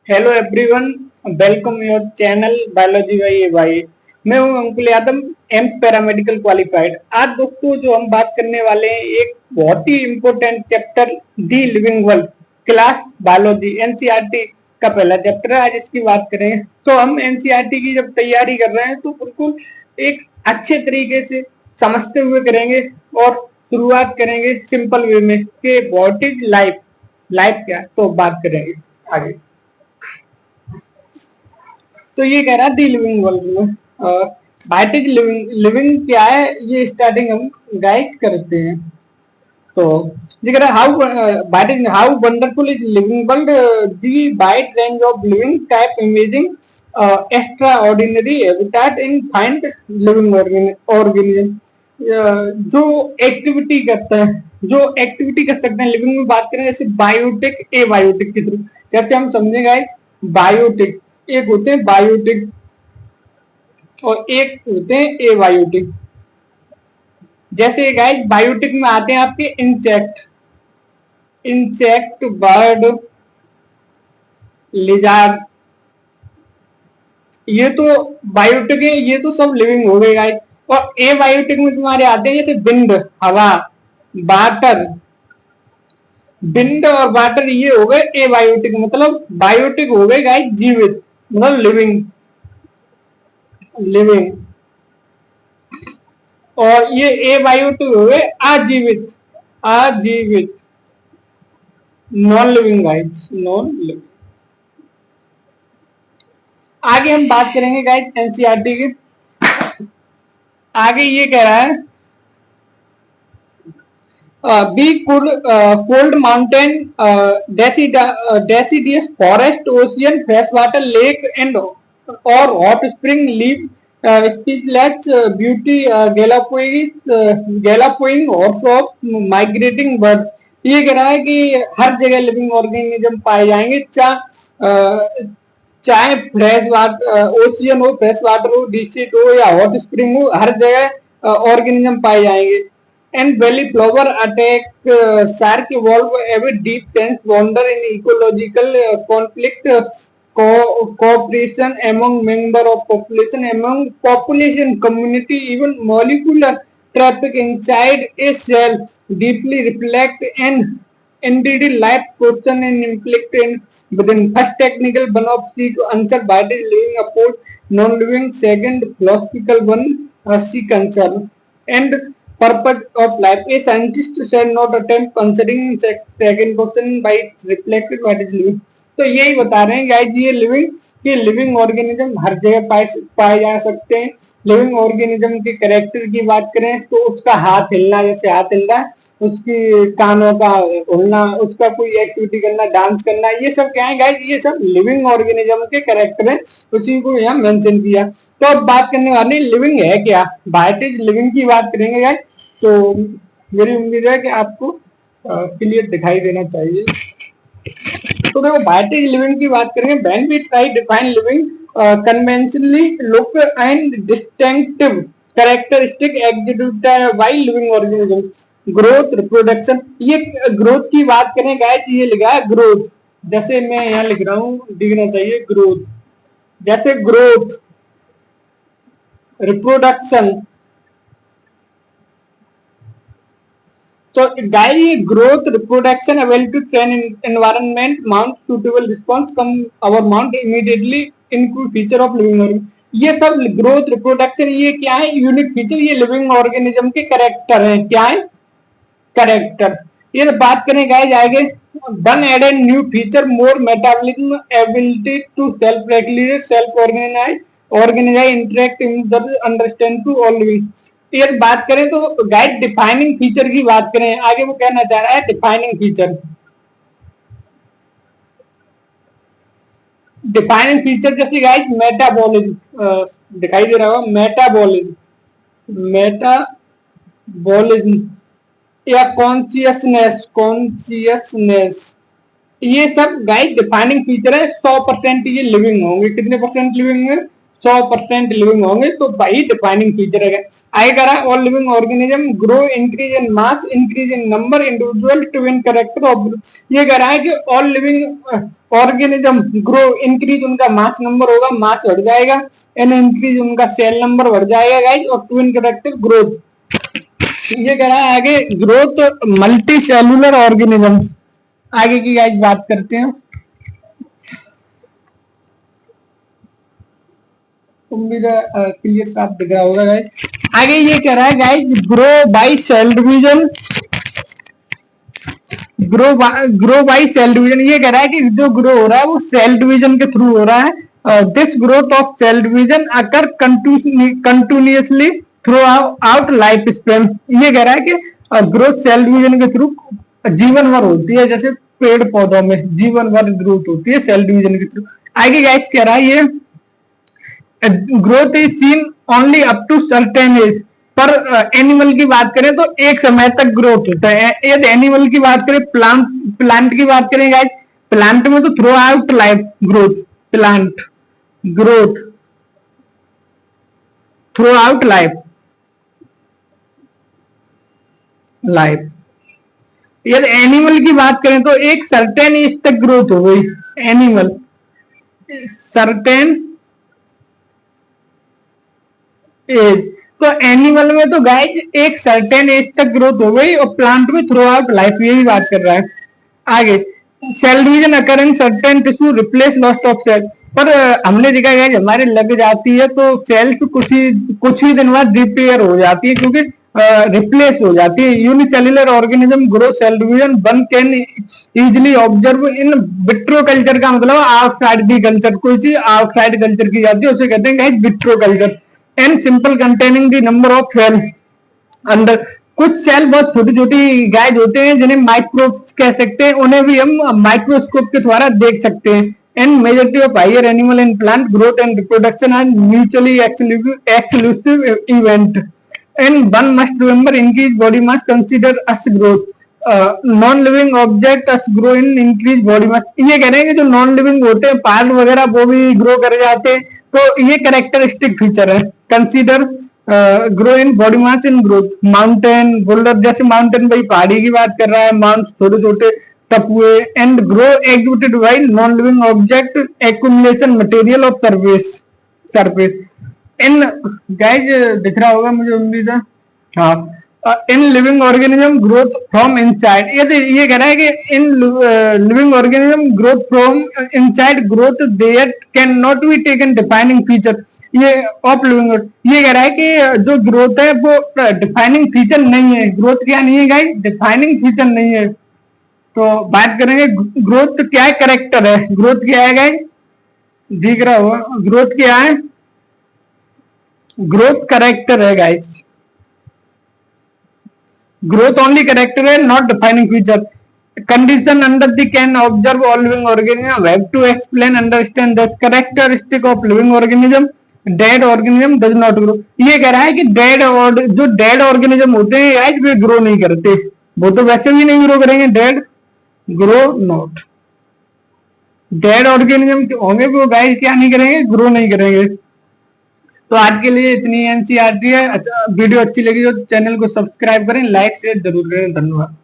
Hello everyone, welcome your channel biology by a भाई। मैं हूं Ankul Yadav, am paramedical qualified. आज दोस्तों जो हम बात करने वाले हैं एक बहुत ही important chapter the living world class biology NCERT का पहला चैप्टर है। आज इसकी बात करें तो हम एनसीईआरटी की जब तैयारी कर रहे हैं तो बिल्कुल एक अच्छे तरीके से समझते हुए करेंगे और शुरुआत करेंगे सिंपल वे में कि व्हाट इज लाइफ, लाइफ क्या, तो बात करेंगे आगे। तो ये कह रहा है दी लिविंग वर्ल्ड में व्हाट इज लिविंग, लिविंग क्या है, ये स्टार्टिंग हम गाइड करते हैं। तो ये कह रहा है how what is how wonderful is living world, the wide range of living type imaging extra ordinary habitat in find living organism. जो एक्टिविटी करता है, जो एक्टिविटी कर सकते हैं लिविंग में बात करें जैसे बायोटिक ए बायोटिक के थ्रू। जैसे हम समझेगा बायोटिक, एक होते हैं बायोटिक और एक होते हैं एबायोटिक। जैसे गाइस बायोटिक में आते हैं आपके इंसेक्ट, इंसेक्ट, बर्ड, लिजार्ड, ये तो बायोटिक है, ये तो सब लिविंग हो गए गाइस। और एबायोटिक में तुम्हारे आते हैं जैसे विंड, हवा, वाटर, विंड और वाटर, ये हो गए एबायोटिक। मतलब बायोटिक हो गए गाइस जीवित, मतलब लिविंग, लिविंग। और ये एबायोटिक हो गए आजीवित, आजीवित, non living guys, non living. आगे हम बात करेंगे गाइस एनसीईआरटी की। आगे ये कह रहा है be cold mountain, deciduous forest, ocean, fresh water, lake and और hot spring, leave speechless beauty, galloping horse of migrating bird. ये कह रहा है कि हर जगह लिविंग ऑर्गेनिज्म पाए जाएंगे, चाहे फ्रेश वाटर ओशियन हो, फ्रेश वाटर हो, डिस्ट्रिक्ट हो या हॉट स्प्रिंग हो, हर जगह ऑर्गेनिज्म पाए जाएंगे। And valley flower attack, shark evolve every deep tense wonder in ecological conflict, cooperation among member of population, among population community, even molecular traffic inside a cell deeply reflect and NDD life question and inflict in within. First technical one of C to answer what is living, upon non-living. Second philosophical one, C concern and purpose of life. A scientist shall not attempt considering second question by reflected what is living. तो यही बता रहे हैं guys ये living, कि living organism हर जगह पाए जा सकते हैं। लिविंग ऑर्गेनिज्म के कैरेक्टर की बात करें तो उसका हाथ हिलना, जैसे हाथ हिलना, उसकी कानों का हिलना, उसका कोई एक्टिविटी करना, डांस करना, ये सब क्या है गाइस, ये सब लिविंग ऑर्गेनिज्म के कैरेक्टर है, उसी को यहाँ मेंशन किया। तो अब बात करने वाले लिविंग है क्या, व्हाट इज लिविंग की बात करेंगे गाइस। तो मेरी उम्मीद है कि आपको क्लियर दिखाई देना चाहिए। तो देखो व्हाट इज लिविंग की बात करेंगे। When we try define living conventionally look and distinctive characteristic execute by living organism, growth, reproduction. ये ग्रोथ की बात करें गाइस, ये लिखा है ग्रोथ, जैसे मैं यहाँ लिख रहा हूँ, दिखना चाहिए ग्रोथ, जैसे ग्रोथ, रिप्रोडक्शन। तो गाइस ये growth, reproduction, ability to train environment, mount suitable response, come our mount immediately include feature of living organism. ये सब ग्रोथ, रिप्रोडक्शन, ये क्या है, यूनिक फीचर, ये लिविंग ऑर्गेनिज्म के कैरेक्टर हैं। क्या है, कैरेक्टर। ये तो बात करें गाइस आगे, one added new feature, more metabolism, ability to self regulate, self organize, interact in understand to all living. ये बात करें तो गाइड डिफाइनिंग फीचर की बात करें, आगे वो कहना चाह रहा है डिफाइनिंग फीचर। डिफाइनिंग फीचर जैसे गाइड मेटाबॉलिज्म, दिखाई दे रहा होगा, मेटाबॉलिज्म, मेटाबॉलिज्म या कॉन्शियसनेस, कॉन्शियसनेस, ये सब गाइड डिफाइनिंग फीचर है। 100% ये लिविंग होंगे। कितने परसेंट लिविंग है, 100% लिविंग होंगे तो भाई डिफाइनिंग फीचर है। आगे कह रहा है all living organism grow increase in mass increase in number individual twin character of. ये कह रहा है कि all living organism grow increase उनका मास नंबर होगा, मास बढ़ जाएगा, एंड इंक्रीज उनका सेल नंबर बढ़ जाएगा गाइज, और ट्विन कैरेक्टर ग्रोथ। ये कह रहा है आगे ग्रोथ मल्टी सेलुलर ऑर्गेनिज्म। आगे की गाइज बात करते हैं। उम्मीद है क्लियर साफ दिख रहा होगा गाइज। आगे ये कह रहा है guys grow by cell division, grow by cell division. ये कह रहा है कि जो ग्रो हो रहा है वो सेल डिवीजन के थ्रू हो रहा है। This growth of cell division occur continuously throughout life span. ये कह रहा है कि ग्रोथ सेल डिवीजन के थ्रू जीवन भर होती है, जैसे पेड़ पौधों में जीवन भर ग्रोथ होती है सेल डिवीजन के थ्रू। आगे गाइस कह रहा है ये growth is seen only up to certain age. पर एनिमल की बात करें तो एक समय तक ग्रोथ होता है। यदि एनिमल की बात करें, प्लांट की बात करें गाइस, प्लांट में तो through out life growth, plant growth through out life. यदि एनिमल की बात करें तो एक सर्टेन एज तक ग्रोथ हो गई, एनिमल सर्टेन एज। तो एनिमल में तो गाइस एक सर्टेन एज तक ग्रोथ हो गई, और प्लांट में थ्रू आउट लाइफ, यही बात कर रहा है। आगे cell division occurring certain tissue replace lost of cell. पर हमने देखा गाइस हमारे लग जाती है तो सेल्स कुछ ही दिन बाद रिपेयर हो जाती है, क्योंकि रिप्लेस हो जाती है। Unicellular organism grow cell division one can easily observe in vitro culture. का मतलब आउटसाइड दी कल्चर, कोई चीज आउटसाइड कल्चर की जाती है उसे कहते हैं guys vitro culture. And simple containing the number of cell अंदर। कुछ सेल बहुत छोटी छोटी गाइस होते हैं जिन्हें माइक्रोब्स कह सकते हैं, उन्हें भी हम माइक्रोस्कोप के द्वारा देख सकते हैं। And majority of higher animal and plant growth and reproduction are mutually exclusive event, and one must remember increase body mass consider as growth. Non living object as grow in increase body mass. ये कह रहे हैं कि जो non living होते हैं part वगैरह वो भी ग्रो कर जाते हैं, तो ये कैरेक्टरिस्टिक फीचर है। Consider grow in body mass in growth. Mountain boulder, जैसे माउंटेन भाई पहाड़ी की बात कर रहा है, माउंट छोटे छोटे टपुए। And grow executed by non living object accumulation material of surface. इन गाइज दिख रहा होगा मुझे उम्मीद है, हाँ। In living organism growth from inside. ये कह रहा है कि in living organism growth from inside growth there can not be taken defining feature ये ऑफ लिविंग। ये कह रहा है कि जो ग्रोथ है वो डिफाइनिंग फीचर नहीं है। ग्रोथ क्या नहीं है गाइस? डिफाइनिंग फीचर नहीं है। तो बात करेंगे ग्रोथ क्या है, कैरेक्टर है। ग्रोथ क्या है गाइस? दिख रहा होगा, ग्रोथ क्या है? ग्रोथ कैरेक्टर है गाइस। ग्रोथ ओनली कैरेक्टर है, not defining feature. Condition under the can observe all living organism have to explain understand the characteristic of living organism. Dead organism does not grow. ये कह रहा है कि जो dead organism होते हैं आज वे ग्रो नहीं करते, वो तो वैसे भी नहीं ग्रो करेंगे। Dead grow not, dead organism होंगे वो गाइस क्या नहीं करेंगे? ग्रो नहीं करेंगे। तो आज के लिए इतनी एनसीईआरटी है। वीडियो अच्छी लगी तो चैनल को सब्सक्राइब करें, लाइक शेयर जरूर करें। धन्यवाद।